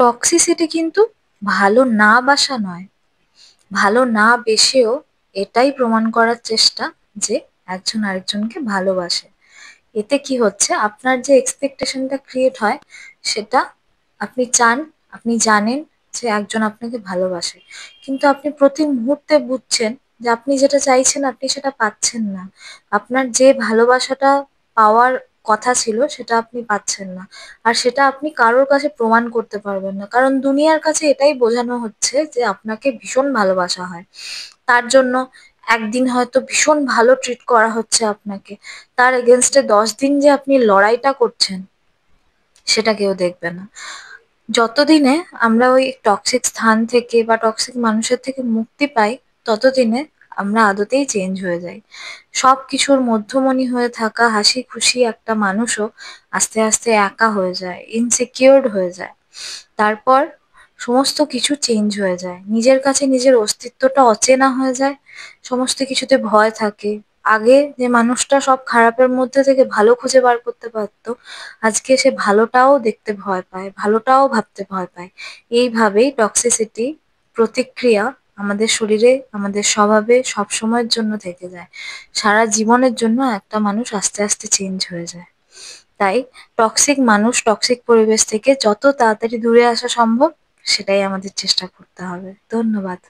Toxicity কিন্তু ভালো না বাসা নয়, ভালো না বেসেও এটাই প্রমাণ করার চেষ্টা যে একজন আরেকজনকে ভালোবাসে। এতে কি হচ্ছে, আপনার যে এক্সপেকটেশনটা ক্রিয়েট হয় সেটা আপনি চান, আপনি জানেন যে একজন আপনাকে ভালোবাসে, কিন্তু আপনি প্রতি মুহূর্তে বুঝছেন যে আপনি যেটা চাইছেন আপনি সেটা পাচ্ছেন না। আপনার যে ভালোবাসাটা পাওয়ার কথা ছিল সেটা আপনি পাচ্ছেন না। আর সেটা আপনি কারোর কাছে প্রমাণ করতে পারবেন না, কারণ দুনিয়ার কাছে এটাই বোঝানো হচ্ছে যে আপনাকে ভীষণ ভালোবাসা হয়। তার জন্য একদিন হয়তো ভীষণ ভালো ট্রিট করা হচ্ছে আপনাকে, তার এগেনস্টে 10 দিন যে আপনি লড়াইটা করছেন সেটা কেউ দেখবে না। যতদিনে আমরা ওই টক্সিক স্থান থেকে বা টক্সিক মানুষের থেকে মুক্তি পাই, ততদিনে আমরা আদতেই চেঞ্জ হয়ে যাই। সবকিছুর মধ্যমণি হয়ে থাকা হাসি খুশি একটা মানুষও আস্তে আস্তে একা হয়ে যায়, ইনসিকিউরড হয়ে যায়। তারপর সমস্ত কিছু চেঞ্জ হয়ে যায়, নিজের কাছে নিজের অস্তিত্বটা অচেনা হয়ে যায়, সমস্ত কিছুতে ভয় থাকে। আগে যে মানুষটা সব খারাপের মধ্যে থেকে ভালো খুঁজে বার করতে পারতো, আজকে সে ভালোটাও দেখতে ভয় পায়, ভালোটাও ভাবতে ভয় পায়। এইভাবেই টক্সিসিটি প্রতিক্রিয়া আমাদের শরীরে, আমাদের স্বভাবে সবসময়ের জন্য থেকে যায়। সারা জীবনের জন্য একটা মানুষ আস্তে আস্তে চেঞ্জ হয়ে যায়। তাই টক্সিক মানুষ, টক্সিক পরিবেশ থেকে যত তাড়াতাড়ি দূরে আসা সম্ভব সেটাই আমাদের চেষ্টা করতে হবে। ধন্যবাদ।